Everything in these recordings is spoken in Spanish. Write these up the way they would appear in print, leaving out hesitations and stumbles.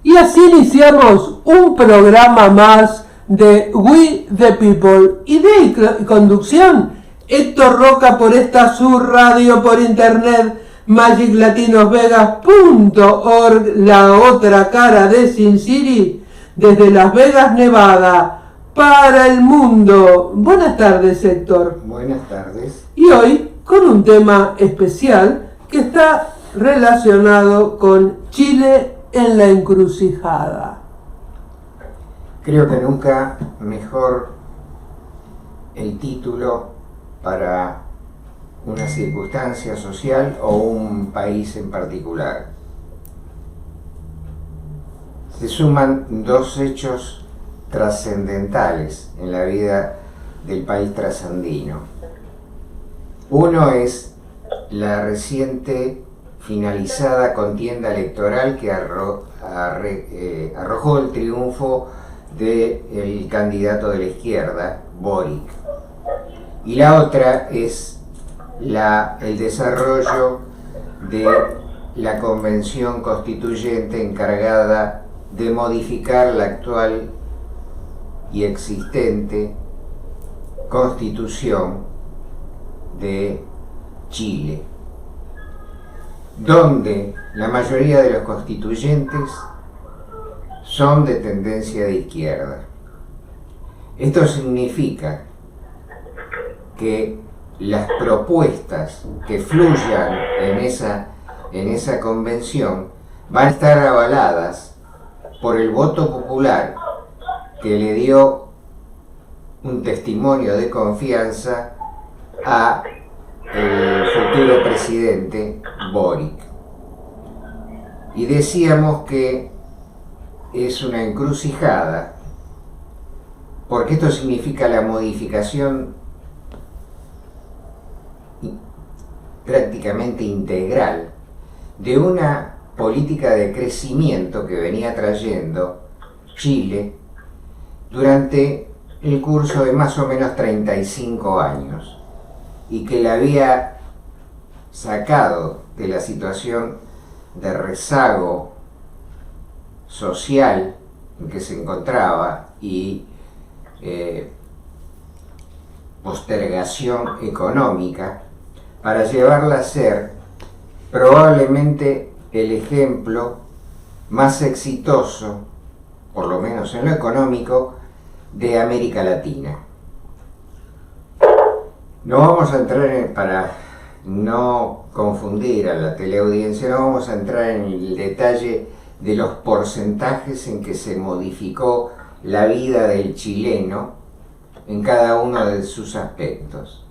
Y así iniciamos un programa más de We the People. Idea y conducción, Héctor Roca por esta su radio por internet, magiclatinosvegas.org, la otra cara de Sin City, desde Las Vegas, Nevada, para el mundo. Buenas tardes, Héctor. Buenas tardes. Y hoy con un tema especial que está relacionado con Chile en la encrucijada. Creo que nunca mejor el título para una circunstancia social o un país en particular. Se suman dos hechos trascendentales en la vida del país trasandino. Uno es la reciente finalizada contienda electoral que arrojó el triunfo del candidato de la izquierda, Boric. Y la otra es el desarrollo de la convención constituyente encargada de modificar la actual y existente constitución de Chile, donde la mayoría de los constituyentes son de tendencia de izquierda. Esto significa que las propuestas que fluyan en esa convención van a estar avaladas por el voto popular que le dio un testimonio de confianza a el futuro presidente Boric. Y decíamos que es una encrucijada porque esto significa la modificación prácticamente integral de una política de crecimiento que venía trayendo Chile durante el curso de más o menos 35 años y que la había sacado de la situación de rezago social en que se encontraba y postergación económica para llevarla a ser probablemente el ejemplo más exitoso, por lo menos en lo económico, de América Latina. No vamos a entrar para no confundir a la teleaudiencia, no vamos a entrar en el detalle de los porcentajes en que se modificó la vida del chileno en cada uno de sus aspectos.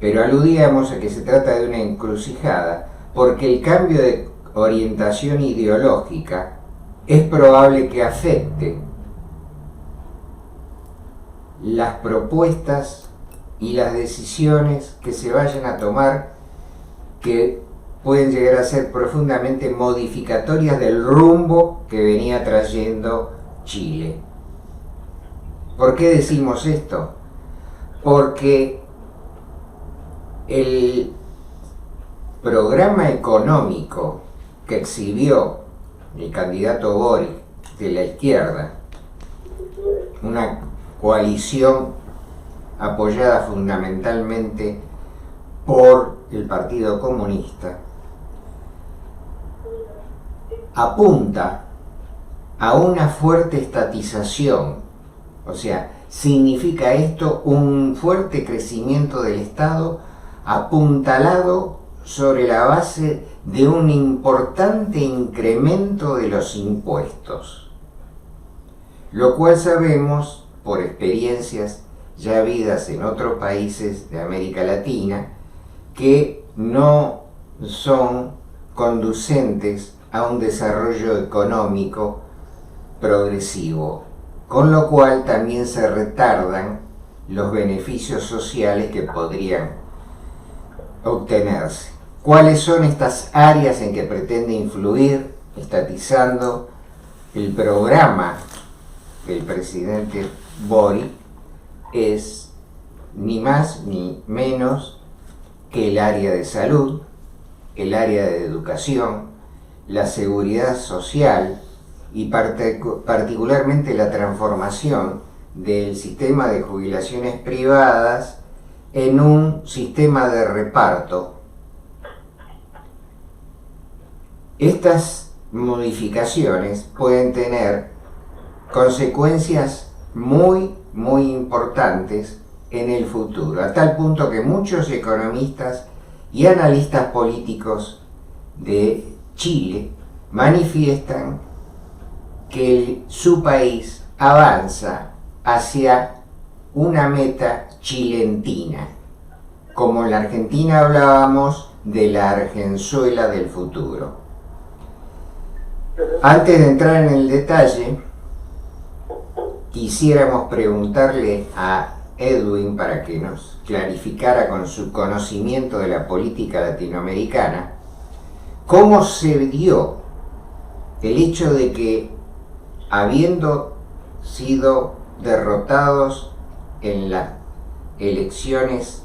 Pero aludíamos a que se trata de una encrucijada porque el cambio de orientación ideológica es probable que afecte las propuestas y las decisiones que se vayan a tomar, que pueden llegar a ser profundamente modificatorias del rumbo que venía trayendo Chile. ¿Por qué decimos esto? Porque el programa económico que exhibió el candidato Boric de la izquierda, una coalición apoyada fundamentalmente por el Partido Comunista, apunta a una fuerte estatización, o sea, significa esto un fuerte crecimiento del Estado apuntalado sobre la base de un importante incremento de los impuestos, lo cual sabemos por experiencias ya habidas en otros países de América Latina que no son conducentes a un desarrollo económico progresivo, con lo cual también se retardan los beneficios sociales que podrían obtenerse. ¿Cuáles son estas áreas en que pretende influir, estatizando el programa del presidente Boric? Es ni más ni menos que el área de salud, el área de educación, la seguridad social, y particularmente la transformación del sistema de jubilaciones privadas en un sistema de reparto. Estas modificaciones pueden tener consecuencias muy importantes en el futuro, a tal punto que muchos economistas y analistas políticos de Chile manifiestan que su país avanza hacia una meta chilentina. Como en la Argentina hablábamos de la Argenzuela del futuro. Antes de entrar en el detalle, quisiéramos preguntarle a Edwin, para que nos clarificara con su conocimiento de la política latinoamericana, cómo se dio el hecho de que, habiendo sido derrotados en las elecciones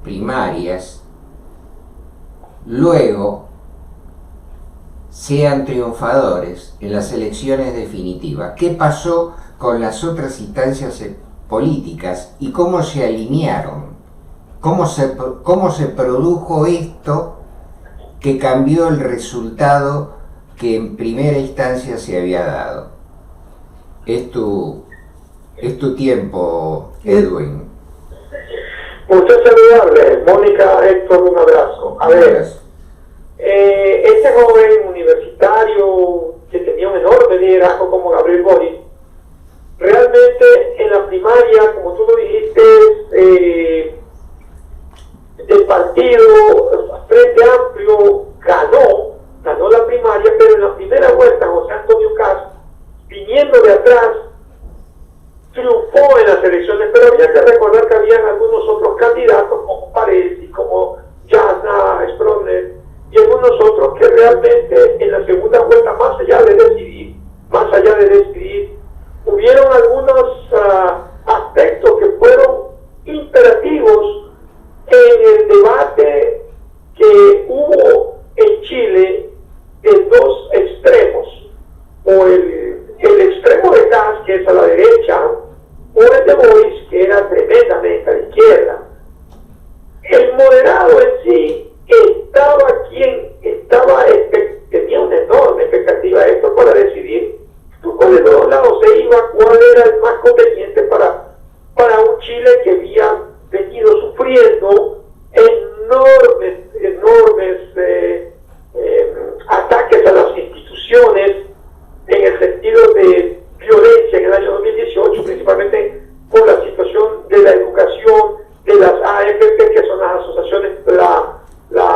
primarias, luego sean triunfadores en las elecciones definitivas. ¿Qué pasó con las otras instancias políticas y cómo se alinearon? ¿Cómo se produjo esto que cambió el resultado que en primera instancia se había dado? Es tu tiempo, Edwin. Muchas saludable, Mónica, Héctor, un abrazo. A ver, este joven universitario que tenía un enorme liderazgo como Gabriel Boric, realmente en la primaria, como tú lo dijiste, el partido Frente Amplio ganó la primaria, pero en la primera vuelta José Antonio Castro, viniendo de atrás, triunfó en las elecciones, pero había que recordar que habían algunos otros candidatos como Paresi, como Jasna Sproner y algunos otros que realmente en la segunda vuelta, más allá de decidir, hubieron algunos aspectos que fueron imperativos en el debate que hubo en Chile de dos extremos, o el extremo de Kast, que es a la derecha, o el de Boric, que era tremendamente a la izquierda. El moderado en sí tenía una enorme expectativa de esto para decidir por de todos lados se iba cuál era el más conveniente para un Chile que había venido sufriendo enormes ataques a las instituciones en el sentido de violencia en el año 2018, principalmente por la situación de la educación, de las AFP, que son las asociaciones, la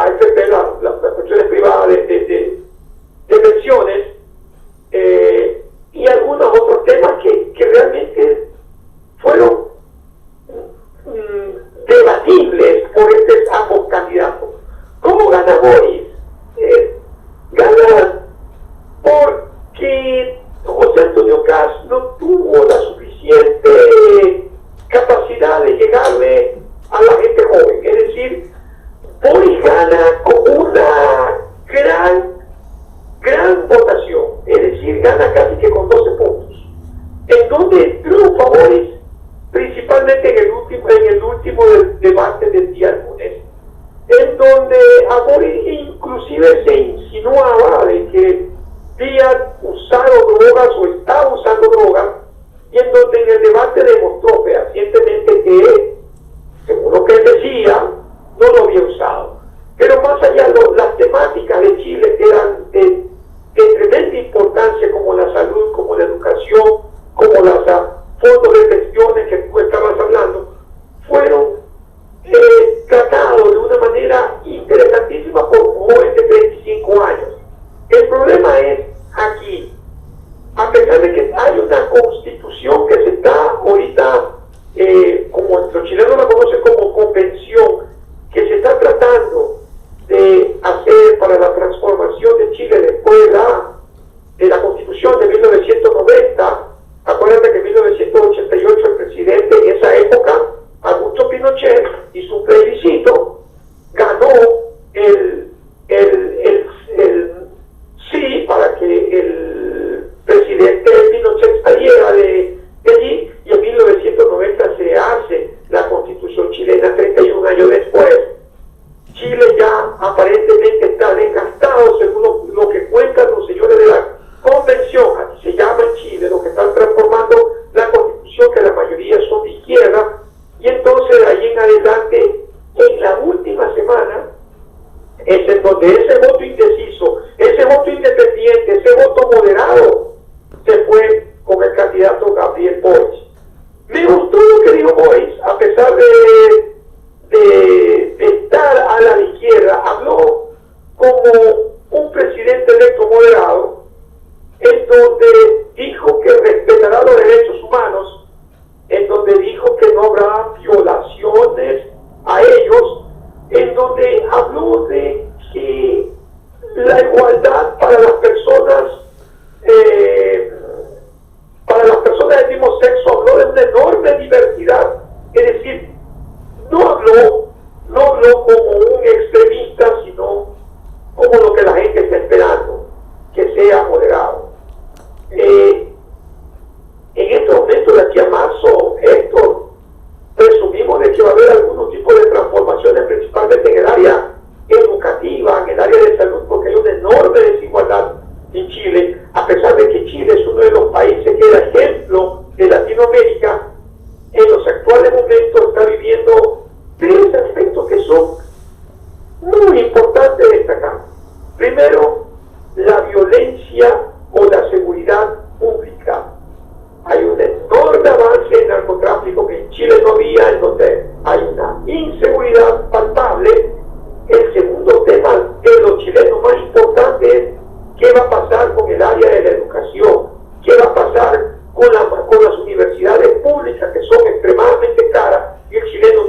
AFP, las cuestiones privadas de pensiones, y algunos otros temas que realmente fueron debatibles por ambos candidatos. ¿Cómo gana Boric? Gana porque José Antonio Cast no tuvo la suficiente capacidad de llegarle a la gente joven. Es decir, Boric gana con una gran votación, es decir, gana casi que con 12 puntos. En donde triunfa Boric, principalmente en el último debate del día lunes, en donde a Boric inclusive se insinuaba de que había usado drogas o estaba usando drogas, y en donde en el debate demostró fehacientemente que, según lo que él decía, no lo había usado. Pero más allá, las temáticas de Chile que eran de tremenda importancia, como la salud, como la educación, como los fondos de pensiones que tú estabas hablando, fueron tratados de una manera interesantísima por jóvenes de 25 años. El problema es aquí, a pesar de que hay una constitución que se está ahorita, como los chilenos la conocen como convención, que se está tratando de hacer para igualdad para las personas del mismo sexo, habló de una enorme diversidad, es decir, no habló como un extremista, sino como lo que la gente está esperando, que sea moderado. En este momento, de aquí a marzo, presumimos de que va a haber algunos tipos de transformaciones, principalmente en el área educativa, en el área de salud, porque hay una enorme desigualdad en Chile, a pesar de que Chile es uno de los países que da ejemplo de Latinoamérica. En los actuales momentos está viviendo tres aspectos que son muy importantes de destacar. Primero, la violencia o la seguridad pública. Hay un enorme avance en narcotráfico que en Chile no había, en donde hay una inseguridad palpable. El segundo tema de los chilenos más importante es qué va a pasar con el área de la educación, qué va a pasar con las universidades públicas, que son extremadamente caras, y el chileno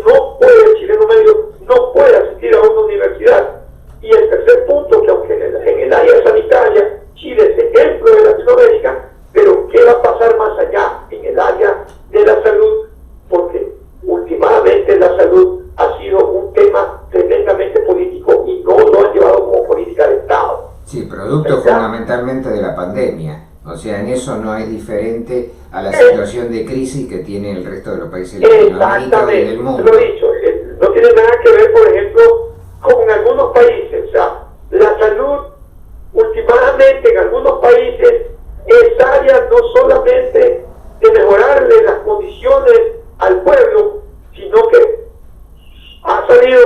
medio no puede asistir a una universidad. Y el tercer punto, que aunque en el área sanitaria Chile es ejemplo de Latinoamérica, pero qué va a pasar más allá en el área de la salud, porque últimamente la salud ha sido un tema tremendamente político y no lo han llevado como política de Estado. Sí, producto fundamentalmente de la pandemia. O sea, en eso no es diferente a la situación de crisis que tiene el resto de los países de Latinoamérica y del mundo. Lo he dicho, no tiene nada que ver, por ejemplo, con algunos países. O sea, la salud, últimamente en algunos países, es área no solamente de mejorarle las condiciones al pueblo, sino que ha salido,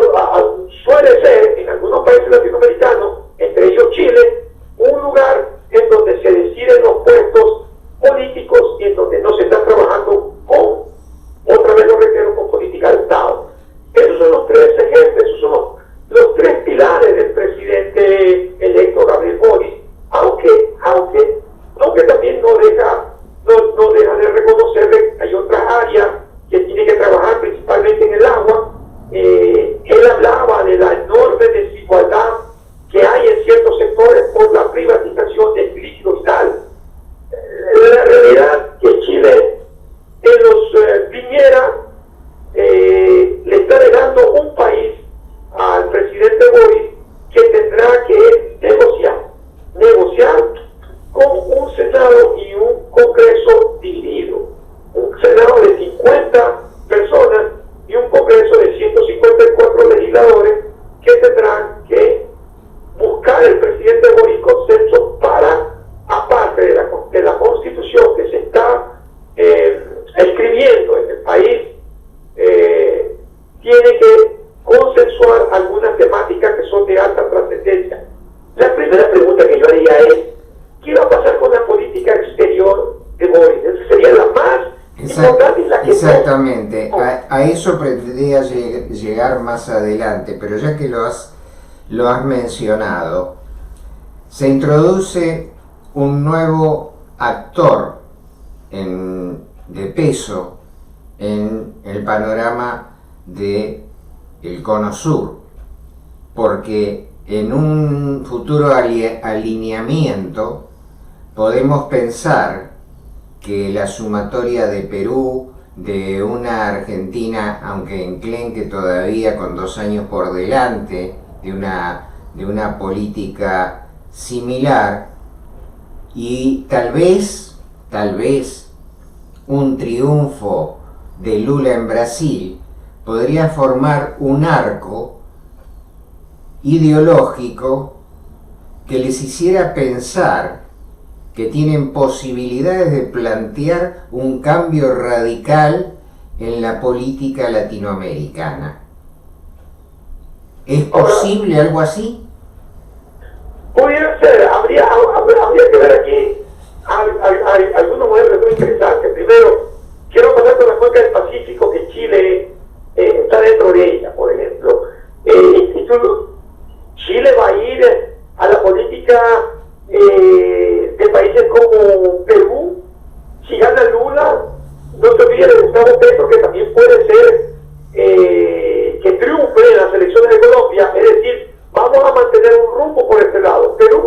suele ser en algunos países latinoamericanos, entre ellos Chile, un lugar en donde se deciden los puestos políticos y en donde no se está trabajando con, otra vez lo reitero, con política de Estado. Esos son los tres ejemplos, esos son los tres pilares del presidente electo Gabriel Boric, aunque también no deja de reconocer que hay otras áreas que tiene que trabajar, principalmente en el agua. Él hablaba de la enorme desigualdad que hay en ciertos sectores por la privatización del líquido vital. La realidad que Chile, en los Piñera, le está dejando un país al presidente Boric que tendrá que negociar con un Senado y un Congreso dividido. Un Senado de 50 personas y un Congreso de 154 legisladores que tendrán que buscar el presidente Boric consenso para, aparte de la Constitución que se está escribiendo en el país, tiene que consensuar algunas temáticas que son de alta trascendencia. La primera pregunta que yo haría es, ¿qué va a pasar con la política exterior de Boric? Esa sería la más importante y la que exactamente, a eso pretendía llegar más adelante, pero ya que lo has mencionado, se introduce un nuevo actor de peso en el panorama del Cono Sur, porque en un futuro alineamiento podemos pensar que la sumatoria de Perú, de una Argentina, aunque enclenque todavía con 2 años por delante, de una política similar, y tal vez un triunfo de Lula en Brasil podría formar un arco ideológico que les hiciera pensar que tienen posibilidades de plantear un cambio radical en la política latinoamericana. ¿Es posible algo así? Pudiera ser, habría que ver aquí algunos modelos muy interesantes. Primero, quiero pasar con la cuenca del Pacífico, que Chile está dentro de ella, por ejemplo. Chile va a ir a la política de países como Perú. Si gana Lula, no se olvide de Gustavo Petro, que también puede ser que triunfe en las elecciones de Colombia. Es decir, vamos a mantener un rumbo por este lado. Perú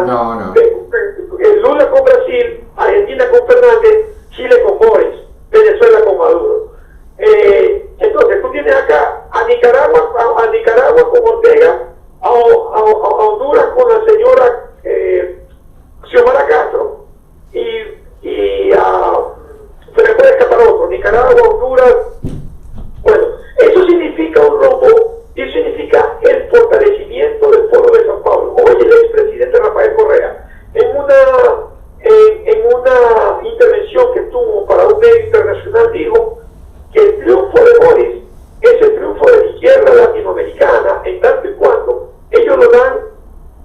Argentina, No. Lula con Brasil, Argentina con Fernández, Chile con Boris, Venezuela con Maduro. Entonces tú tienes acá a Nicaragua con Ortega, a Honduras con la señora Xiomara Castro y se me puede escapar otro, Nicaragua, Honduras. Bueno, eso significa un rombo y eso significa el fortalecimiento del Foro de San Pablo. Hoy el expresidente Rafael Correa, en una intervención que tuvo para un medio internacional, dijo que el triunfo de Boris es el triunfo de la izquierda latinoamericana, en tanto y cuanto ellos lo dan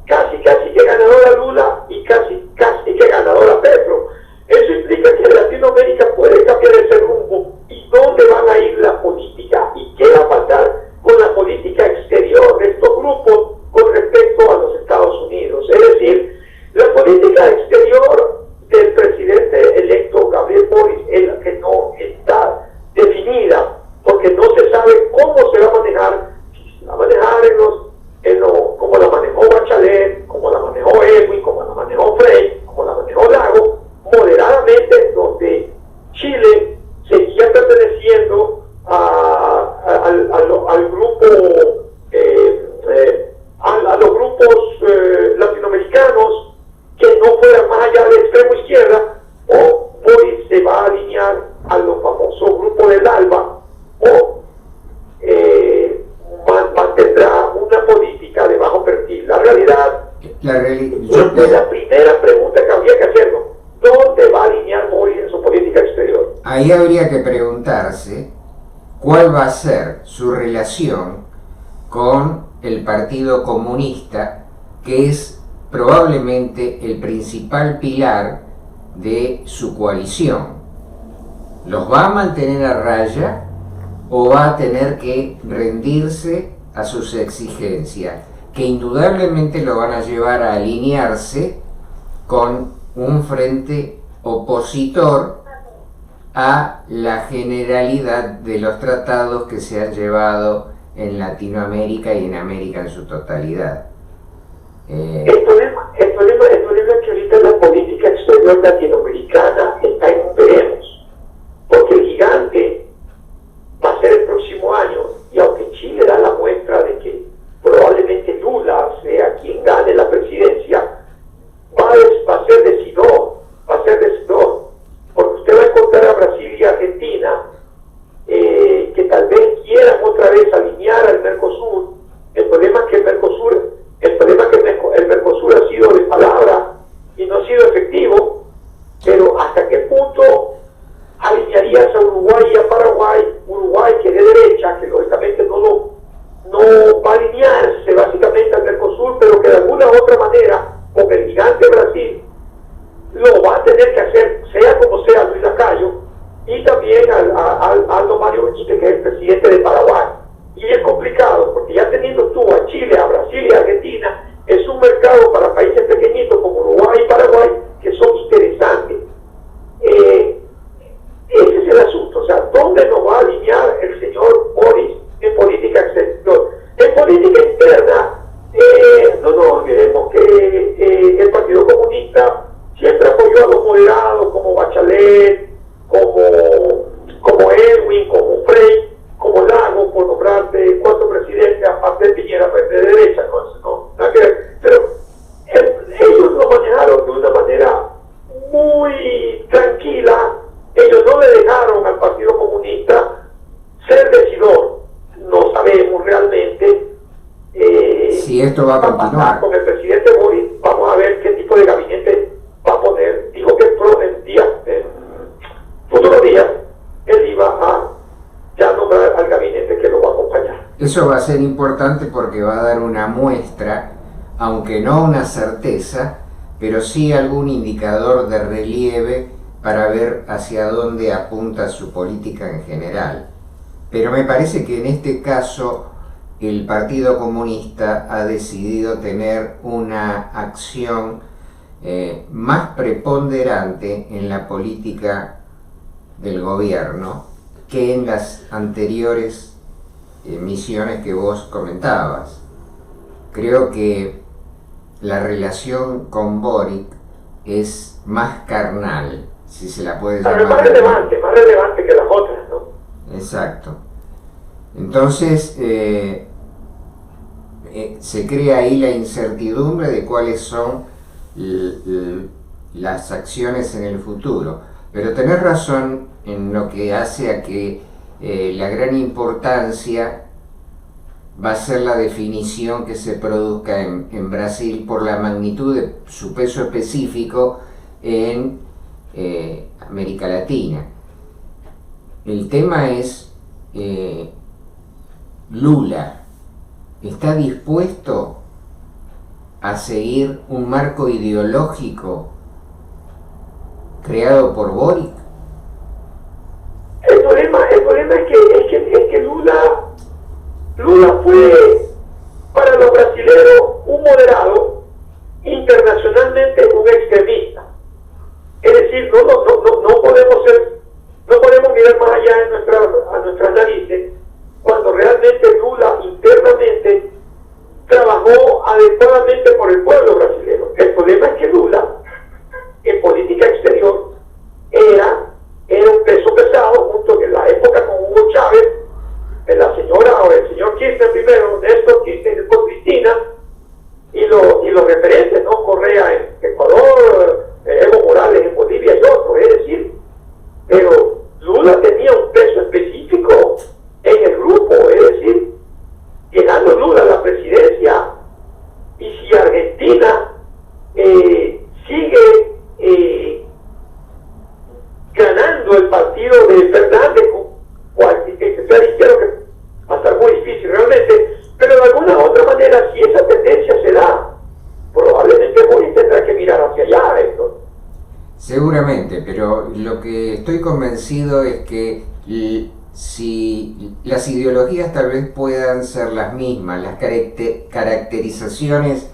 casi que ganador a Lula y casi que ganador a Petro. Eso implica que Latinoamérica puede cambiar ese rumbo y dónde van a ir la política y qué va a pasar con la política exterior de estos grupos con respecto a los Estados Unidos. Es decir, la política exterior del presidente electo Gabriel Boric es la que no está definida, porque no se sabe cómo se va a manejar, si se va a manejar como la manejó Bachelet, como la manejó Edwin, como la manejó Frey, como la manejó Lago, moderadamente, donde Chile seguía perteneciendo al grupo, a los grupos latinoamericanos que no fueran más allá del extremo izquierda, o Boris se va a alinear a los famosos grupos del ALBA, o mantendrá una política de bajo perfil. La realidad, la primera pregunta que habría que hacernos: ¿dónde va a alinear Boris en su política exterior? Ahí habría que preguntarse cuál va a ser su relación con el Partido Comunista, que es probablemente el principal pilar de su coalición. ¿Los va a mantener a raya o va a tener que rendirse a sus exigencias, que indudablemente lo van a llevar a alinearse con un frente opositor a la generalidad de los tratados que se han llevado en Latinoamérica y en América en su totalidad? El problema es que ahorita la política exterior latinoamericana está en un veremos, porque el gigante va a ser el próximo año, y aunque Chile da la muestra de que probablemente Lula sea quien gane la presidencia, va a ser decidor, porque usted va a encontrar a Brasil y Argentina que tal vez quieran otra vez alinear al Mercosur. El problema es que el Mercosur ha sido de palabra y no ha sido efectivo, pero ¿hasta qué punto alinearías a Uruguay y a Paraguay? Uruguay, que es de derecha, que lógicamente no va a alinearse básicamente al Mercosur, pero que de alguna u otra manera, con el gigante Brasil, lo va a tener que hacer, sea como sea, Luis Lacayo, y también a Aldo Mario Benítez, que es el presidente de Paraguay. Y es complicado, porque ya teniendo tú a Chile, a Brasil y a Argentina, es un mercado para países pequeñitos como Uruguay y Paraguay que son interesantes. Ese es el asunto. O sea, ¿dónde nos va a alinear el señor Boris en política exterior? En política interna, no nos olvidemos que el Partido Comunista siempre apoyó a los moderados como Bachelet, como Edwin, como Frey, como Lago, por nombrarte 4 presidentes, aparte de Piñera, pues de derecha, no, nada que ver. Pero ellos lo manejaron de una manera muy tranquila. Ellos no le dejaron al Partido Comunista ser decidor. No sabemos realmente si esto va a continuar con el presidente Boris. Vamos a ver qué tipo de gabinete va a poner. Dijo que en futuros días él iba a ya nombrar al gabinete que lo va a acompañar. Eso va a ser importante porque va a dar una muestra, aunque no una certeza, pero sí algún indicador de relieve para ver hacia dónde apunta su política en general. Pero me parece que en este caso el Partido Comunista ha decidido tener una acción más preponderante en la política del gobierno que en las anteriores misiones que vos comentabas. Creo que la relación con Boric es más carnal, si se la puede llamar. Más relevante que las otras, ¿no? Exacto. Entonces, se crea ahí la incertidumbre de cuáles son las acciones en el futuro. Pero tenés razón en lo que hace a que la gran importancia va a ser la definición que se produzca en Brasil por la magnitud de su peso específico en América Latina. El tema es, Lula está dispuesto a seguir un marco ideológico creado por Boric. El problema es que Lula fue para los brasileños un moderado, internacionalmente un extremista. Es decir, no podemos mirar más allá de nuestras narices cuando realmente Lula internamente trabajó adecuadamente por el pueblo brasileño. El problema es que Lula en política exterior era un peso pesado junto en la época con Hugo Chávez, la señora o el señor Kirchner primero, Néstor Kirchner y después Cristina, y los referentes, ¿no? Correa en Ecuador, Evo Morales en Bolivia y otros, es decir, pero Lula tenía un peso específico en el grupo, es decir, llegando Lula a la presidencia, y si Argentina sigue ganando el partido de Fernández, que sea de izquierda, que va a estar muy difícil realmente, pero de alguna u otra manera, si esa tendencia se da, probablemente Boris tendrá que mirar hacia allá, Héctor. Seguramente, pero lo que estoy convencido es que si las ideologías tal vez puedan ser las mismas, las caracterizaciones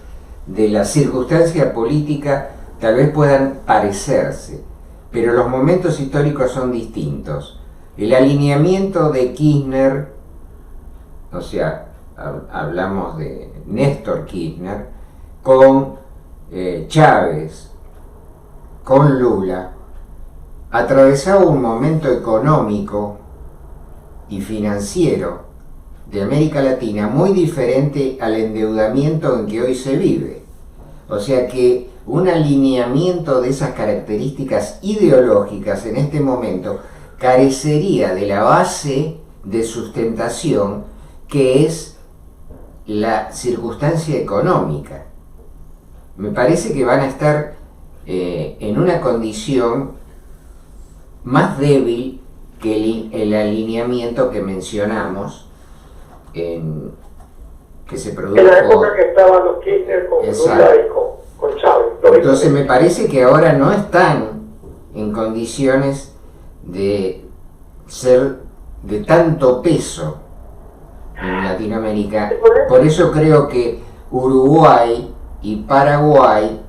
de la circunstancia política tal vez puedan parecerse, pero los momentos históricos son distintos. El alineamiento de Kirchner, o sea, hablamos de Néstor Kirchner, con Chávez, con Lula, atravesaba un momento económico y financiero de América Latina muy diferente al endeudamiento en que hoy se vive. O sea que un alineamiento de esas características ideológicas en este momento carecería de la base de sustentación que es la circunstancia económica. Me parece que van a estar en una condición más débil que el alineamiento que mencionamos, que se produjo en la época que estaban los Kirchner con Lula y con Chávez. Entonces me parece que ahora no están en condiciones de ser de tanto peso en Latinoamérica. Por eso creo que Uruguay y Paraguay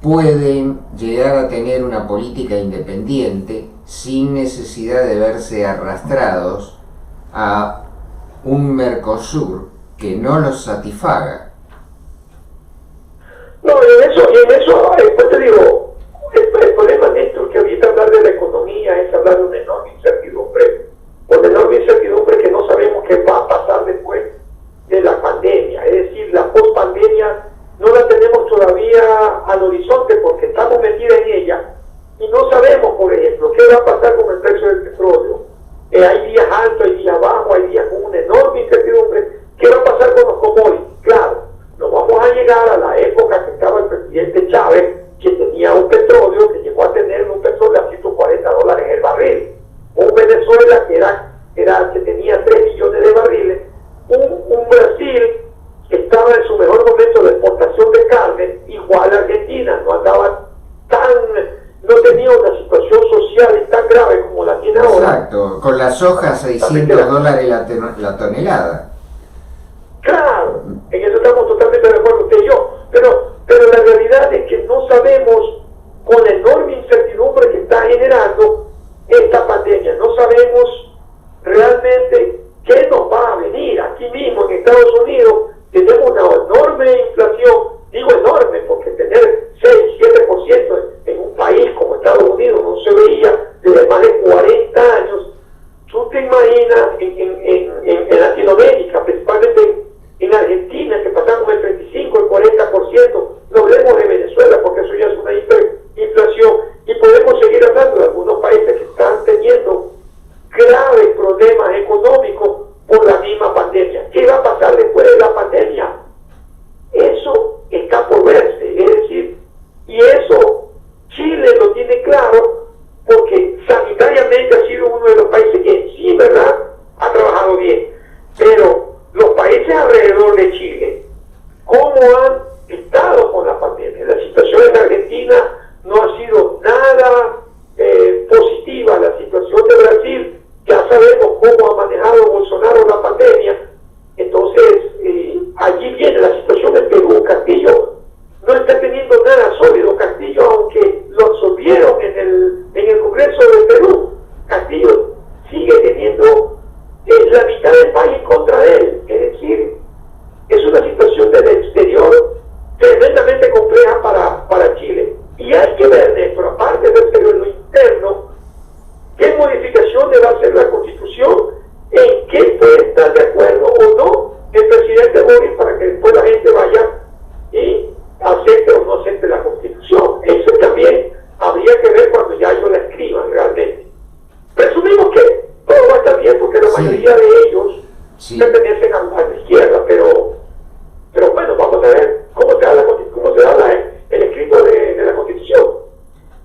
pueden llegar a tener una política independiente sin necesidad de verse arrastrados a un Mercosur que no los satisfaga. No, en eso, después te digo, el problema, Néstor, que ahorita hablar de la economía es hablar de una enorme incertidumbre, una enorme incertidumbre que no sabemos qué va a pasar después de la pandemia, es decir, la post-pandemia no la tenemos todavía al horizonte porque estamos metidos en ella y no sabemos, por ejemplo, qué va a pasar con el precio del petróleo. Hay días altos, hay días bajos, hay días con una enorme incertidumbre. ¿Qué va a pasar con los commodities? Claro, no vamos a llegar a la época que estaba el presidente Chávez, que tenía un petróleo, que llegó a tener un petróleo a $140 el barril. Un Venezuela que tenía 3 millones de barriles. Un Brasil que estaba en su mejor momento de exportación de carne, igual a Argentina, no tenía una situación social tan grave como la tiene ahora. Exacto, con la soja $600 la tonelada. Claro, en eso estamos totalmente de acuerdo usted y yo, pero la realidad es que no sabemos, con la enorme incertidumbre que está generando esta pandemia, no sabemos realmente qué nos va a venir. Aquí mismo en Estados Unidos tenemos una enorme inflación digo enorme, porque tener 6-7% en un país como Estados Unidos no se veía desde más de 40 años. Tú te imaginas en Latinoamérica, principalmente en Argentina, que pasamos el 35, el 40%, no hablemos de Venezuela, porque eso ya es una hiperinflación, y podemos seguir hablando de algunos países que están teniendo graves problemas económicos por la misma pandemia. ¿Qué va a pasar después de la pandemia? Eso está por verse, es decir, y eso Chile lo tiene claro, porque sanitariamente ha sido uno de los países que sí, ¿verdad?, ha trabajado bien, pero los países alrededor de Chile, ¿cómo han estado con la pandemia? La situación en Argentina no ha sido nada positiva. La situación de Brasil, ya sabemos cómo ha manejado Bolsonaro la pandemia. Entonces, allí viene la situación en Perú. Castillo no está teniendo nada sólido. Castillo, aunque lo absolvieron en el Congreso de Perú, Castillo sigue teniendo la mitad del país en contra de él. Es decir, es una situación del exterior tremendamente compleja para Chile. Y hay que ver, Néstor, aparte del exterior, lo interno, qué modificaciones va a hacer la Constitución, en qué puede estar de acuerdo o no el presidente Boric, para que después la gente vaya y acepte o no acepte la Constitución. Eso también habría que ver cuando ya ellos la escriban realmente. Presumimos que todo va a estar bien, porque la mayoría de ellos pertenecen a la izquierda, pero bueno, vamos a ver cómo se da el escrito de la Constitución.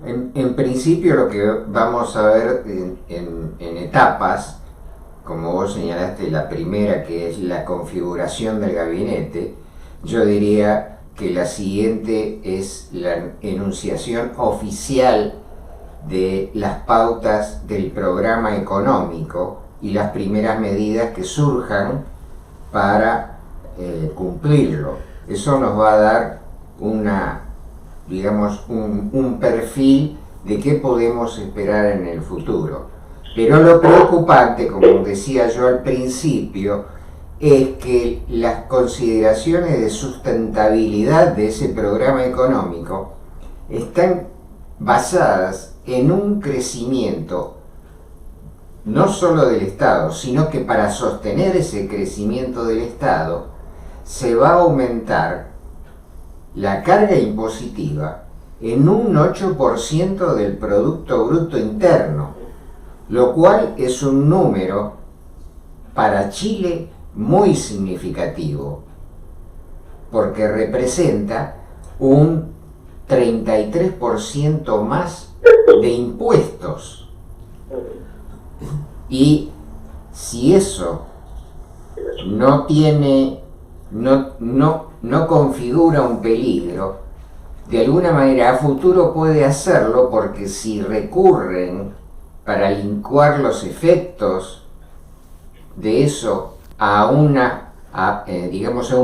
En principio lo que vamos a ver en etapas, como vos señalaste, la primera, que es la configuración del gabinete, yo diría que la siguiente es la enunciación oficial de las pautas del programa económico y las primeras medidas que surjan para cumplirlo. Eso nos va a dar un perfil de qué podemos esperar en el futuro. Pero lo preocupante, como decía yo al principio, es que las consideraciones de sustentabilidad de ese programa económico están basadas en un crecimiento no solo del Estado, sino que para sostener ese crecimiento del Estado se va a aumentar la carga impositiva en un 8% del Producto Bruto Interno, lo cual es un número para Chile muy significativo, porque representa un 33% más de impuestos. Y si eso no configura un peligro, de alguna manera a futuro puede hacerlo, porque si recurren para licuar los efectos de eso a un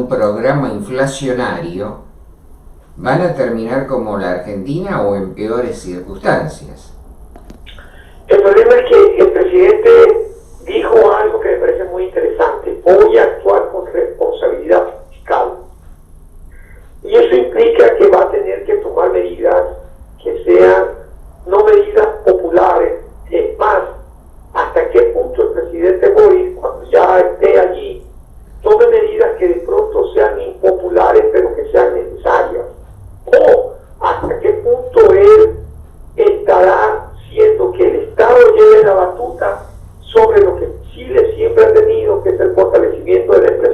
programa inflacionario, van a terminar como la Argentina o en peores circunstancias. El problema es que el presidente dijo algo que me parece muy interesante: voy a actuar con responsabilidad fiscal. Y eso implica que va a tener que tomar medidas que sean no medidas populares. Es más, hasta qué punto el presidente Boric, cuando ya esté allí, tome medidas que de pronto sean impopulares pero que sean necesarias. O hasta qué punto él estará haciendo que el Estado lleve la batuta sobre lo que Chile siempre ha tenido, que es el fortalecimiento de la empresa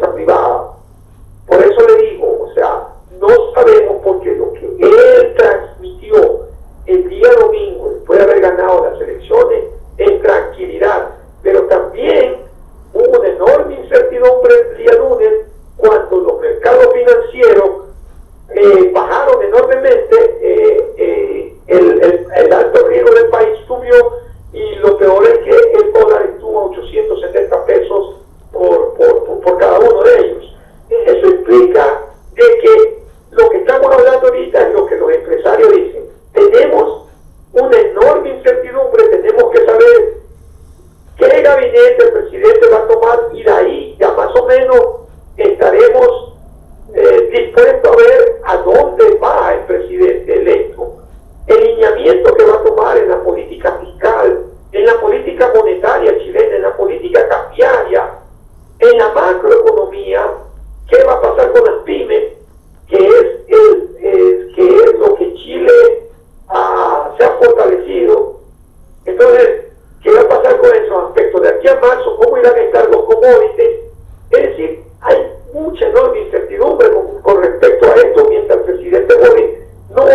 mucha enorme incertidumbre con respecto a esto, mientras el presidente Boric no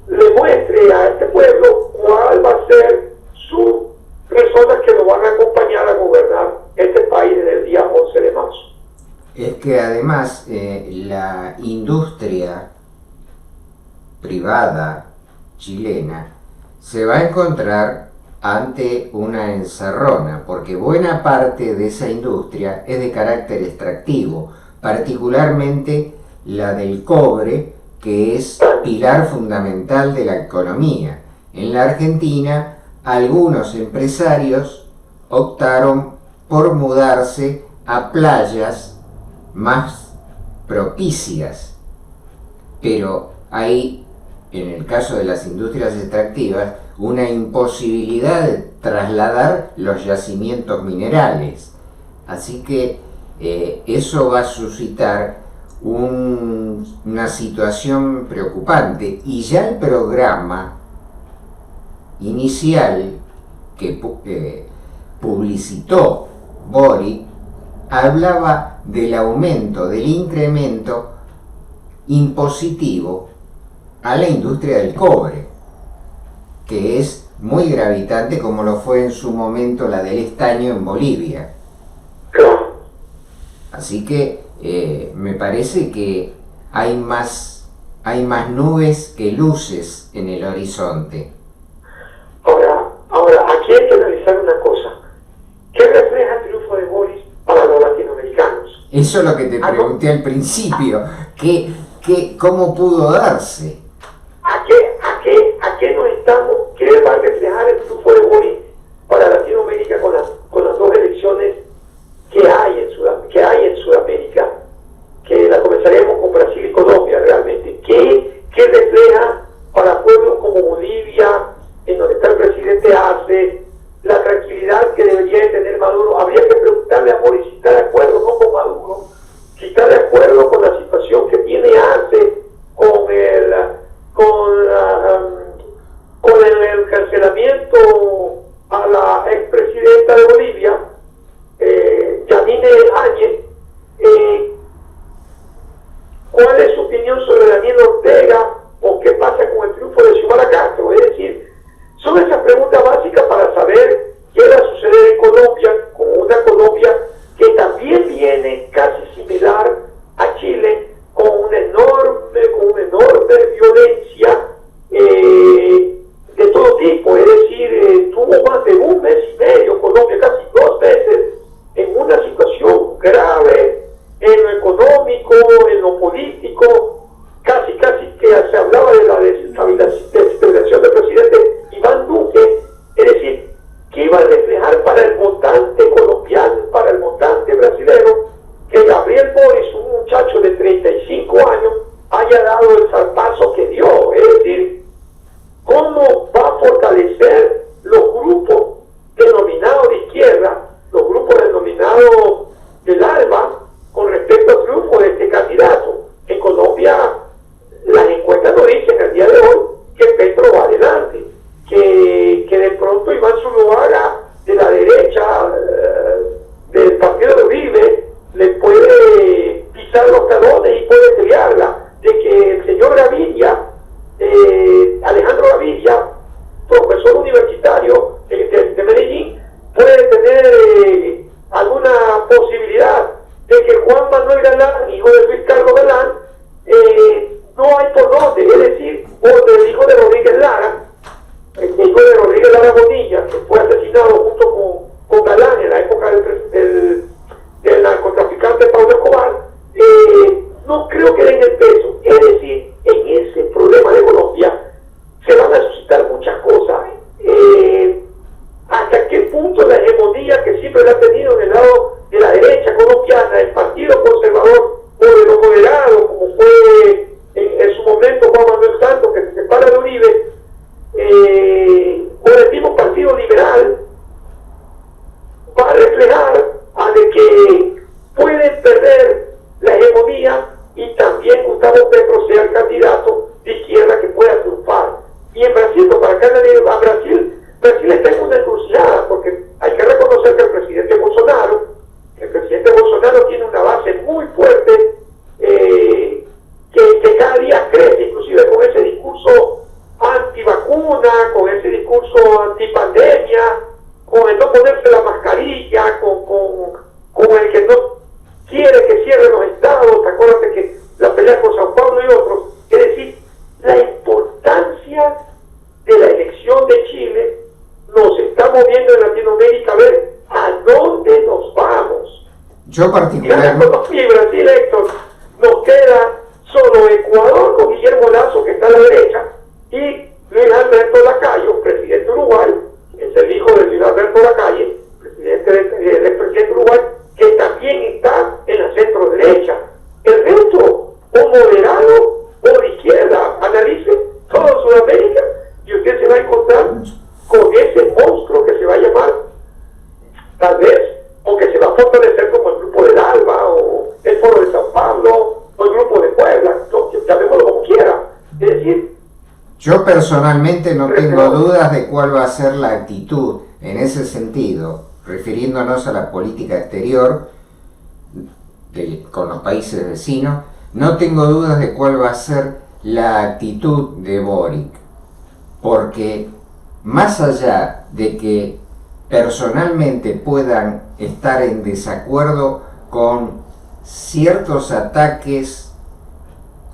le muestre a este pueblo cuál va a ser sus personas que lo van a acompañar a gobernar este país desde el día 11 de marzo. Es que además la industria privada chilena se va a encontrar ante una encerrona, porque buena parte de esa industria es de carácter extractivo, particularmente la del cobre, que es pilar fundamental de la economía. En la Argentina, algunos empresarios optaron por mudarse a playas más propicias, pero hay, en el caso de las industrias extractivas, una imposibilidad de trasladar los yacimientos minerales. Así que eso va a suscitar una situación preocupante, y ya el programa inicial que publicitó Boric hablaba del aumento, del incremento impositivo a la industria del cobre, que es muy gravitante, como lo fue en su momento la del estaño en Bolivia. Así que me parece que hay más nubes que luces en el horizonte. Ahora, aquí hay que analizar una cosa. ¿Qué refleja el triunfo de Boric para los latinoamericanos? Eso es lo que te pregunté al principio. ¿Cómo pudo darse? ¿A qué nos estamos? ¿Qué va a reflejar el triunfo de Boric para Latinoamérica con las dos elecciones que hay en Sudamérica? Que la comenzaremos con Brasil y Colombia realmente. ¿Qué refleja para pueblos como Bolivia, en donde está el presidente Arce, la tranquilidad que debería tener Maduro? Habría que preguntarle a Boric si está de acuerdo no con Maduro, si está de acuerdo con la situación que tiene Arce, con el encarcelamiento a la expresidenta de Bolivia, Yanine Áñez. ¿Cuál es su opinión sobre Daniel Ortega, o qué pasa con el triunfo de Xiomara Castro? Es decir, son esas preguntas básicas para saber qué va a suceder en Colombia, con una Colombia que también viene casi similar a Chile, con una enorme violencia de todo tipo. Es decir, tuvo más de un mes y medio Colombia, casi 2 meses, en una situación grave en lo económico, en lo político, casi que se hablaba de la desestabilización del presidente Iván Duque. Es decir, que iba a reflejar para el votante colombiano, para el votante brasileño, que Gabriel Boric, un muchacho de 35 años, haya dado el zarpazo que dio. Es decir, cómo va a fortalecer los grupos denominados de izquierda, los grupos denominados del ALBA, con respecto al triunfo de este candidato. En Colombia, las encuestas nos dicen al día de hoy que Petro va adelante, que de pronto Iván Zuluaga, de la derecha, del partido de Uribe, le puede pisar los talones y puede pelearla, de que el señor Gaviria, Alejandro Gaviria, profesor universitario de Medellín, puede tener alguna posibilidad de que Juan Manuel Galán, hijo de Luis Carlos Galán, no hay por dónde. Es decir, o del hijo de Rodríguez Lara, el hijo de Rodríguez Lara Bonilla, que fue asesinado junto con Galán en la época del narcotraficante Pablo Escobar. No creo que den el peso. Es decir, en ese problema de Colombia se van a suscitar muchas cosas. ¿Hasta qué punto la hegemonía que siempre la ha tenido en el lado de la derecha colombiana, el partido conservador o de los moderados, como fue en su momento Juan Manuel Santos, que se separa de Uribe, o el mismo partido liberal, Yo Ya particularmente... con Colombia y Brasil, Héctor, nos queda solo Ecuador con Guillermo Lasso, que está a la derecha, y Luis Alberto Lacalle, presidente de Uruguay, es el hijo de Luis Alberto Lacalle, el presidente de Uruguay, que también está en la centro derecha. El resto, o moderado o de izquierda, analice toda Sudamérica y usted se va a encontrar con ese monstruo que se va a llamar, tal vez, o que se va a fortalecer como el Grupo del ALBA, o el Foro de Sao Paulo, o el Grupo de Puebla, llamémoslo como quiera. Es decir, Yo personalmente no tengo dudas de cuál va a ser la actitud en ese sentido, refiriéndonos a la política exterior con los países vecinos. No tengo dudas de cuál va a ser la actitud de Boric, porque más allá de que personalmente puedan estar en desacuerdo con ciertos ataques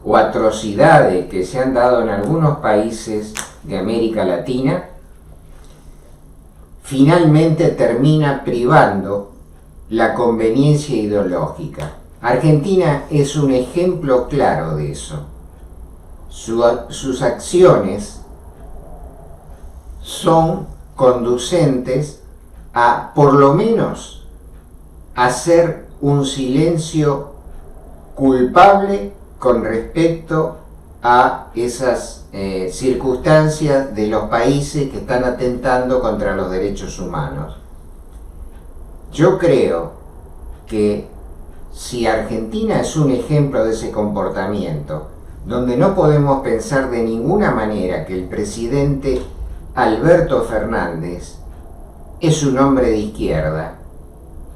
o atrocidades que se han dado en algunos países de América Latina, finalmente termina privando la conveniencia ideológica. Argentina es un ejemplo claro de eso. Sus acciones son conducentes a, por lo menos, hacer un silencio culpable con respecto a esas circunstancias de los países que están atentando contra los derechos humanos. Yo creo que si Argentina es un ejemplo de ese comportamiento, donde no podemos pensar de ninguna manera que el presidente Alberto Fernández es un hombre de izquierda,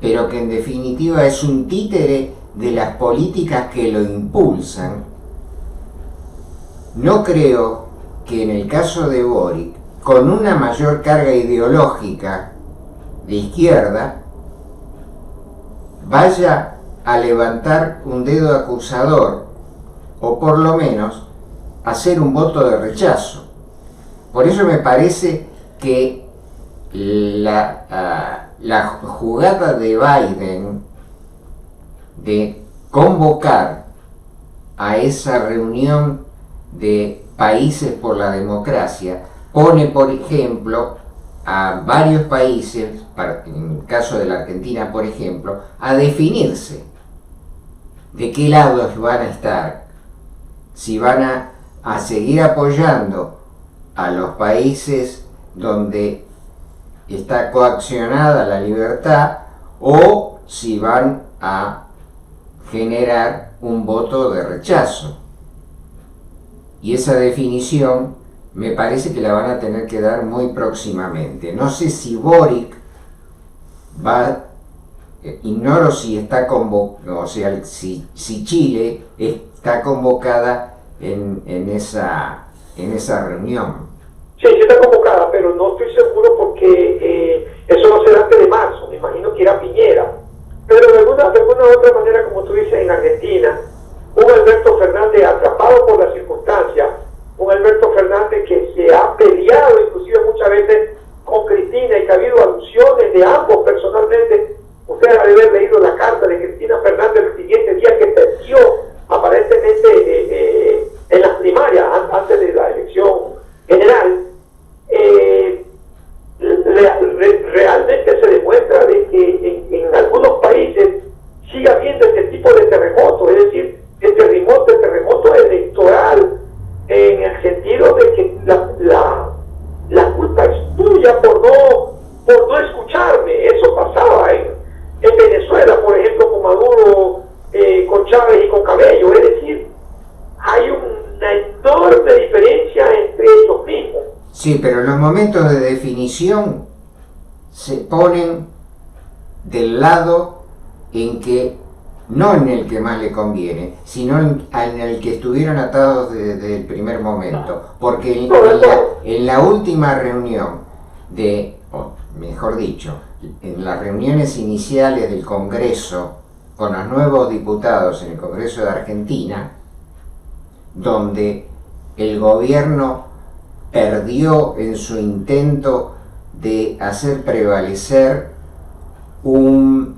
pero que en definitiva es un títere de las políticas que lo impulsan, no creo que en el caso de Boric, con una mayor carga ideológica de izquierda, vaya a levantar un dedo acusador o por lo menos hacer un voto de rechazo. Por eso me parece que la jugada de Biden de convocar a esa reunión de países por la democracia pone, por ejemplo, a varios países, en el caso de la Argentina, por ejemplo, a definirse de qué lados van a estar, si van a seguir apoyando a los países donde está coaccionada la libertad o si van a generar un voto de rechazo. Y esa definición me parece que la van a tener que dar muy próximamente. No sé si Boric va, ignoro si está convocado, o sea, si Chile está convocada en esa reunión. Sí, sí está convocada, pero no estoy seguro porque eso va a ser antes de marzo, me imagino que irá Piñera. Pero de alguna u otra manera, como tú dices, en Argentina, un Alberto Fernández atrapado por las circunstancias, un Alberto Fernández que se ha peleado inclusive muchas veces con Cristina y que ha habido alusiones de ambos personalmente. Usted ha de haber leído la carta de Cristina Fernández el siguiente día que perdió aparentemente en las primarias antes de la elección general. Realmente se demuestra de que en algunos países sigue habiendo este tipo de terremotos, es decir, el terremoto electoral, en el sentido de que la culpa es tuya por no escucharme. Eso pasaba en Venezuela, por ejemplo, con Maduro, con Chávez y con Cabello. Es decir, hay una enorme diferencia entre ellos mismos. Sí, pero en los momentos de definición se ponen del lado en que, no en el que más le conviene, sino en el que estuvieron atados desde el primer momento. Porque en la última reunión o mejor dicho, en las reuniones iniciales del Congreso con los nuevos diputados en el Congreso de Argentina, donde el gobierno perdió en su intento de hacer prevalecer un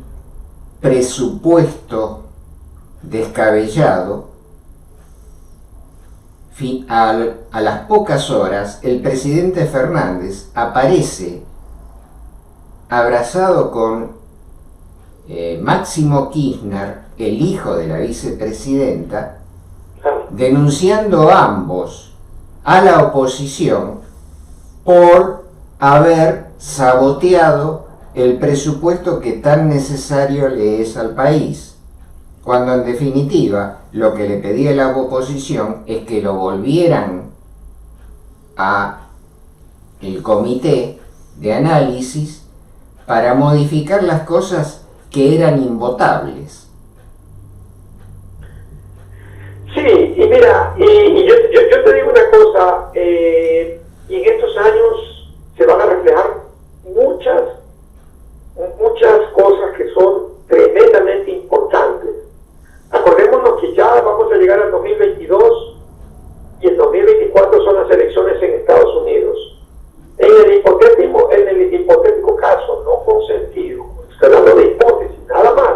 presupuesto descabellado, a las pocas horas el presidente Fernández aparece abrazado con Máximo Kirchner, el hijo de la vicepresidenta, denunciando a ambos a la oposición por haber saboteado el presupuesto que tan necesario le es al país, cuando en definitiva lo que le pedía la oposición es que lo volvieran a el comité de análisis para modificar las cosas que eran invotables. Sí, y mira, y yo te digo una cosa, y en estos años se van a reflejar muchas cosas que son tremendamente importantes. Acordémonos que ya vamos a llegar al 2022 y el 2024 son las elecciones en Estados Unidos. En el hipotético caso, no consentido, estoy hablando de hipótesis, nada más,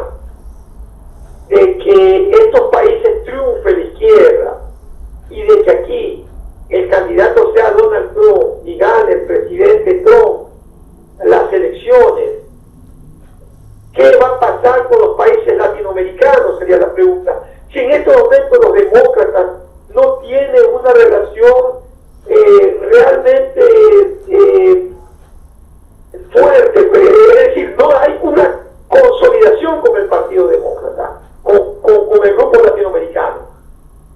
de que estos países triunfe la izquierda y de que aquí el candidato sea Donald Trump y gane el presidente Trump las elecciones, ¿qué va a pasar con los países latinoamericanos? Sería la pregunta. Si en estos momentos los demócratas no tienen una relación realmente fuerte, es decir, no hay una consolidación con el Partido Demócrata, con el grupo latinoamericano.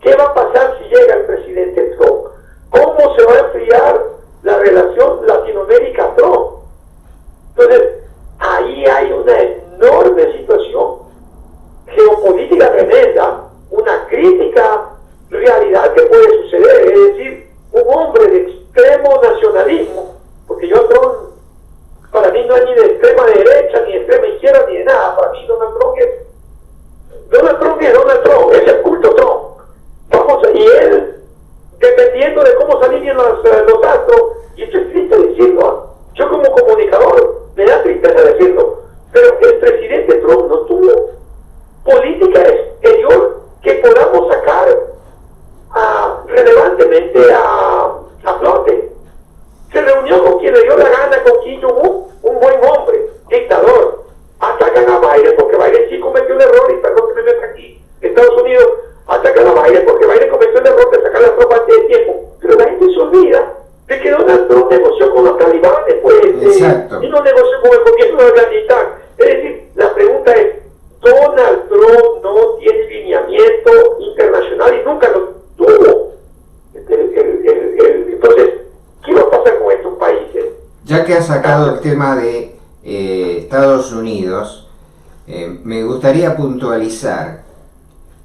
¿Qué va a pasar si llega el presidente Trump? ¿Cómo se va a enfriar la relación Latinoamérica-Trump? Entonces, ahí hay una enorme situación geopolítica tremenda, una crítica realidad que puede suceder, es decir, un hombre de extremo nacionalismo, porque yo Trump, para mí no hay ni de extrema derecha, ni de extrema izquierda, ni de nada. Para mí Donald Trump es Donald Trump, es el culto Trump. Y él, dependiendo de cómo se alinean los astros, y esto es triste decirlo, yo como comunicador, me da tristeza decirlo, pero el presidente Trump no tuvo política exterior que podamos sacar relevantemente a flote. Se reunió con quien le dio la gana, con Kim Jong-un, un buen hombre, dictador. Atacan a Biden porque Biden sí cometió un error, y perdón que me meta aquí, Estados Unidos atacan a Biden porque Biden cometió el error de sacar las tropas antes de tiempo. Pero la gente se olvida de que Donald Trump negoció con los talibanes, pues, y no negoció con el gobierno de Afganistán. Es decir, la pregunta es, Donald Trump no tiene lineamiento internacional y nunca lo tuvo. Entonces, ¿qué va a pasar con estos países? Ya que has sacado el tema de Estados Unidos, me gustaría puntualizar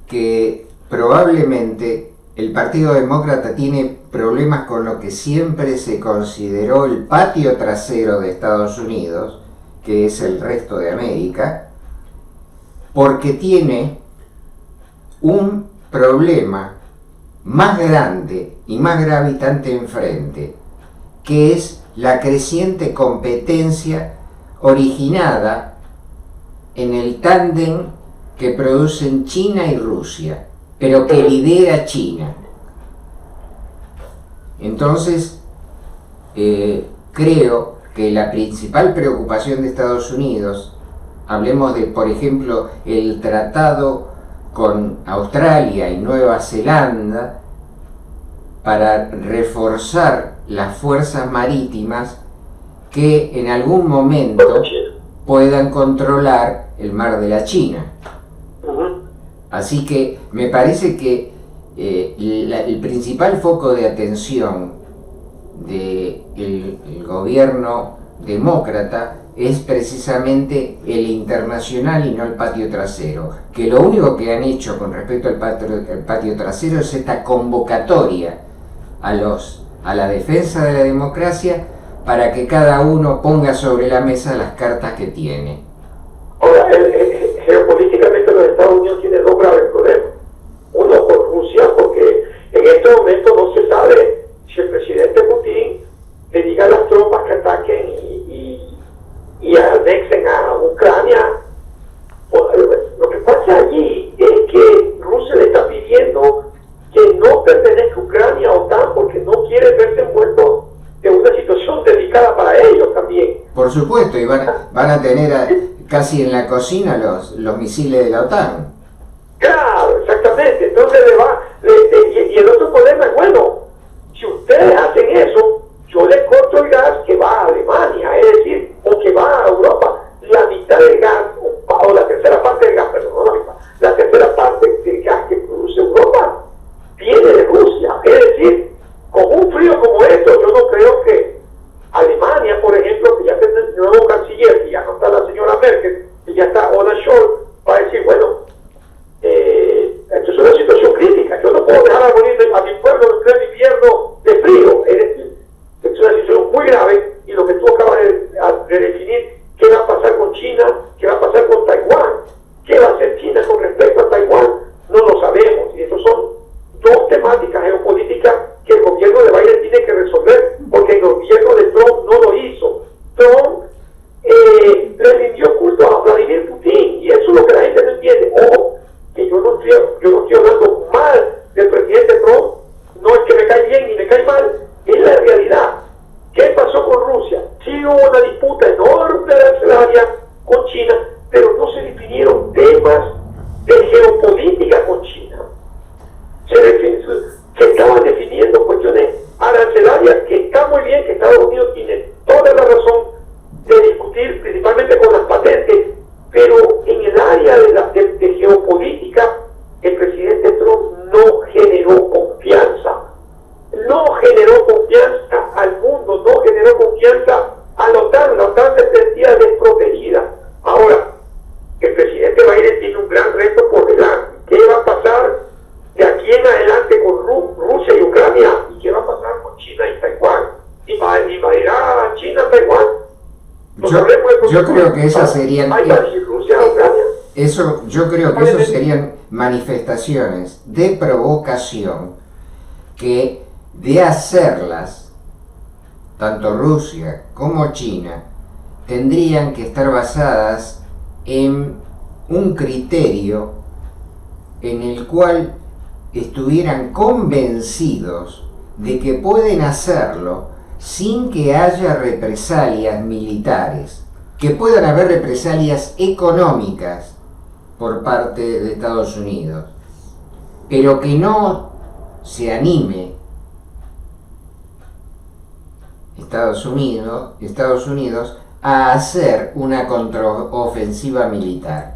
que probablemente el Partido Demócrata tiene problemas con lo que siempre se consideró el patio trasero de Estados Unidos, que es el resto de América, porque tiene un problema más grande y más gravitante enfrente, que es la creciente competencia originada en el tándem que producen China y Rusia, pero que lidera China. Entonces, creo que la principal preocupación de Estados Unidos, hablemos de, por ejemplo, el tratado con Australia y Nueva Zelanda para reforzar las fuerzas marítimas que en algún momento puedan controlar el mar de la China. Así que me parece que el principal foco de atención del gobierno demócrata es precisamente el internacional y no el patio trasero, que lo único que han hecho con respecto al patio trasero es esta convocatoria a la defensa de la democracia para que cada uno ponga sobre la mesa las cartas que tiene. Ahora, geopolíticamente los Estados Unidos tienen dos graves problemas. Uno con Rusia, porque en este momento no se sabe si el presidente Putin le diga a las tropas que ataquen y anexen a Ucrania, supuesto, y van a tener casi en la cocina los misiles de la OTAN. Claro, exactamente. Entonces y el otro problema es, bueno, si ustedes hacen eso, yo les corto el gas que va a Alemania, es decir, o que va a Europa. La mitad del gas, o la tercera parte del gas, perdón, no la mitad, la tercera parte del gas que produce Europa viene de Rusia. Es decir, con un frío como esto, yo no creo que Alemania, por ejemplo, que ya tiene el nuevo canciller, que ya no está la señora Merkel, que ya está Olaf Scholz, va a decir, bueno, esto es una situación crítica, yo no puedo dejar a morir a mi pueblo en pleno invierno de frío. Es decir, es una situación muy grave, y lo que tú acabas de definir, ¿qué va a pasar con China? ¿Qué va a pasar con Taiwán? ¿Qué va a hacer China con respecto a Taiwán? No lo sabemos, y esas son dos temáticas geopolíticas que el gobierno de Biden tiene que resolver, porque el gobierno de Trump no lo hizo. Trump le rindió culto a Vladimir Putin, y eso es lo que la gente no entiende. Ojo, que yo no estoy hablando mal del presidente Trump, no es que me cae bien ni me cae mal, es la realidad. ¿Qué pasó con Rusia? Sí hubo una disputa enorme arancelaria con China, pero no se definieron temas de geopolítica con China. Se estaban definiendo cuestiones arancelarias, que está muy bien, que Estados Unidos tiene toda la razón de discutir, principalmente con las patentes, pero en el área de geopolítica, el presidente Trump no generó confianza. No generó confianza al mundo, no generó confianza a la OTAN. La OTAN se sentía desprotegida. Ahora, el presidente Biden tiene un gran reto por delante. ¿Qué va a pasar de aquí en adelante con Rusia y Ucrania? ¿Y qué va a pasar con China y Taiwán? ¿Invadirá China a Taiwán? Yo creo que esas serían... Rusia, Ucrania. Yo creo que eso serían manifestaciones de provocación que, de hacerlas, tanto Rusia como China tendrían que estar basadas en un criterio en el cual estuvieran convencidos de que pueden hacerlo sin que haya represalias militares, que puedan haber represalias económicas por parte de Estados Unidos, pero que no se anime Estados Unidos a hacer una contraofensiva militar.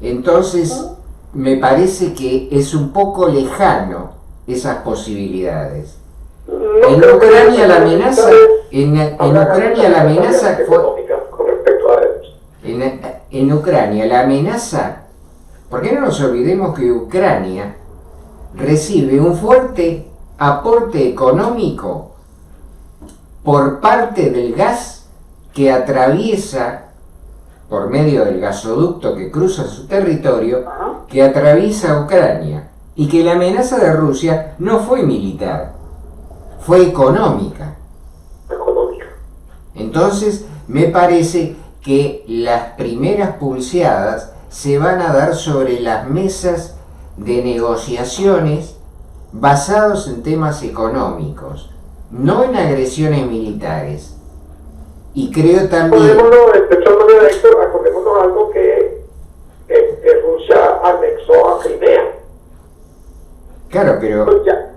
Entonces, me parece que es un poco lejano esas posibilidades. En Ucrania la amenaza, en Ucrania la amenaza, ¿por qué no nos olvidemos que Ucrania recibe un fuerte aporte económico por parte del gas que atraviesa, por medio del gasoducto que cruza su territorio, que atraviesa Ucrania, y que la amenaza de Rusia no fue militar, fue económica. Entonces, me parece que las primeras pulseadas se van a dar sobre las mesas de negociaciones basados en temas económicos, no en agresiones militares. Y creo también... Acordémonos algo que Rusia anexó a Crimea. Claro, pero ya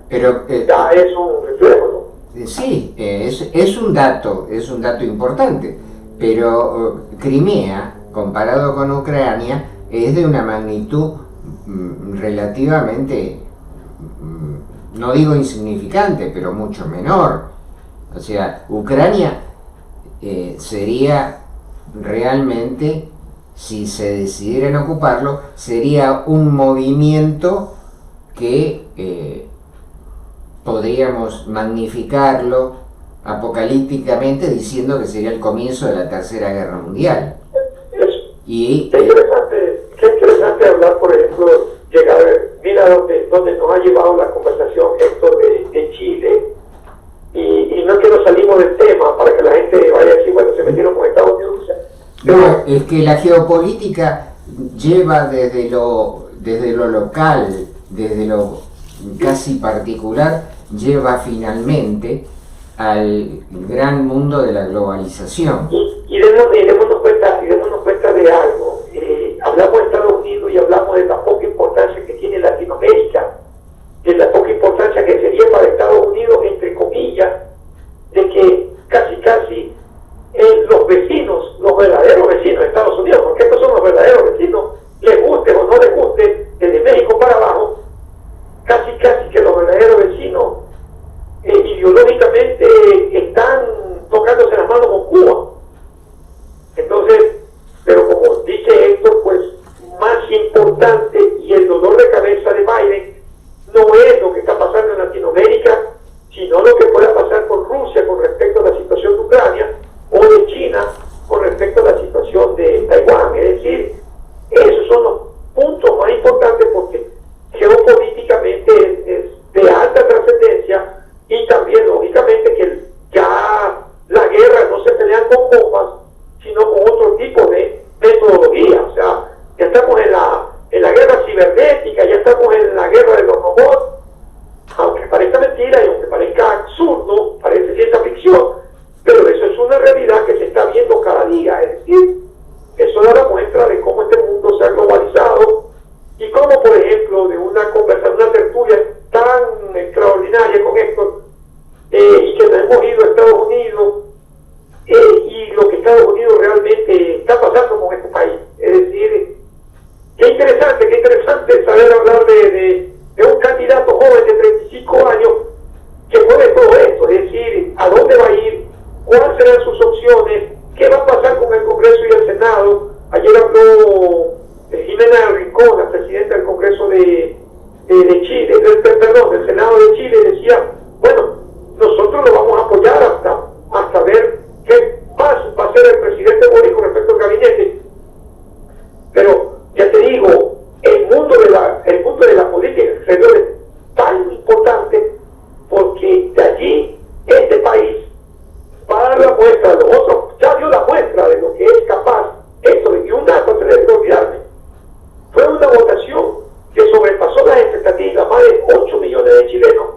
es un reflejo, ¿no? Sí, es un dato importante, pero Crimea, comparado con Ucrania, es de una magnitud relativamente, no digo insignificante, pero mucho menor. O sea, Ucrania sería realmente, si se decidieran ocuparlo, sería un movimiento que podríamos magnificarlo apocalípticamente diciendo que sería el comienzo de la Tercera Guerra Mundial. Y qué interesante hablar, por ejemplo, mira donde nos ha llevado la conversación, Héctor, de Chile, y no es que nos salimos del tema para que la gente vaya a decir, bueno, se metieron con Estados Unidos. No, es que la geopolítica lleva desde lo local, desde lo casi particular, lleva finalmente al gran mundo de la globalización. Y démonos cuenta de algo. Hablamos de Estados Unidos y hablamos de la poca importancia que tiene Latinoamérica, de la poca importancia que sería para Estados Unidos, entre comillas, de que casi los vecinos, los verdaderos vecinos de Estados Unidos, porque estos son los verdaderos vecinos, les guste o no les guste, desde México para abajo, casi que los verdaderos vecinos ideológicamente están tocándose las manos con Cuba. Entonces, pero como dice Héctor, pues más importante y el dolor de cabeza de Biden no es lo que está pasando en Latinoamérica, sino lo que pueda pasar con Rusia con respecto a la situación de Ucrania, o de China con respecto a la situación de Taiwán. Es decir, esos son los puntos más importantes porque geopolíticamente es de alta trascendencia, y también lógicamente que ya la guerra no se pelea con bombas, sino con otro tipo de metodología. O sea, ya estamos en la guerra cibernética, ya estamos en la guerra de los robots, aunque parezca mentira y aunque parezca absurdo, parece ciencia ficción, pero eso es una realidad que se está viendo cada día. Es decir, eso da la muestra de cómo este mundo se ha globalizado y cómo, por ejemplo, de una conversación, una tertulia tan extraordinaria con Héctor, y que nos hemos ido a Estados Unidos, y lo que Estados Unidos realmente está pasando con este país. Es decir, qué interesante saber hablar de un candidato joven de 35 años que puede todo esto, es decir, a dónde va a ir, cuáles serán sus opciones, qué va a pasar con el Congreso y el Senado. Ayer habló Jimena Rincón, la presidenta del Congreso de Chile, del Senado de Chile, decía, bueno, nosotros lo vamos a apoyar hasta ver qué más va a hacer el presidente Boric con respecto al gabinete. Pero ya te digo, el mundo de la política exterior es tan importante porque de allí este país va a dar la muestra, los otros ya dio la muestra de lo que es capaz. Esto, y un dato antes de olvidarme, fue una votación que sobrepasó las expectativas. Más de 8 millones de chilenos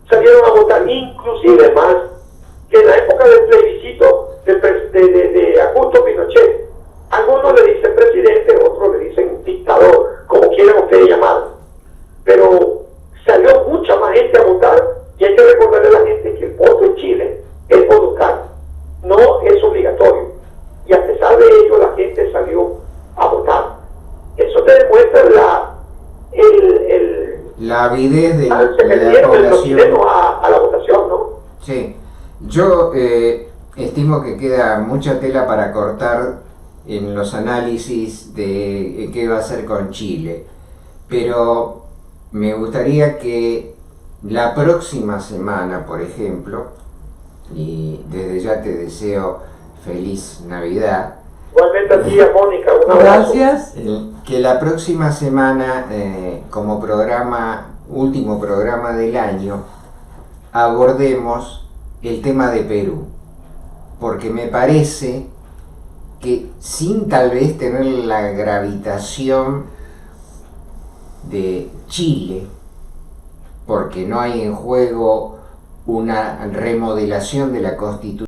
salieron a votar, inclusive más que en la época del plebiscito de Augusto Pinochet. Algunos le dicen presidente, otros le dicen dictador, como quieran ustedes llamarlo. Pero salió mucha más gente a votar, y hay que recordarle a la gente que el voto en Chile es voluntario, no es obligatorio. Y a pesar de ello, la gente salió a votar. Eso te demuestra la avidez de la los chilenos a la votación, ¿no? Sí, yo estimo que queda mucha tela para cortar en los análisis de qué va a hacer con Chile, pero me gustaría que la próxima semana, por ejemplo, y desde ya te deseo feliz Navidad. Igualmente a ti, a Mónica, un abrazo. Gracias. Que la próxima semana, como último programa del año, abordemos el tema de Perú, porque me parece que sin tal vez tener la gravitación de Chile, porque no hay en juego una remodelación de la Constitución,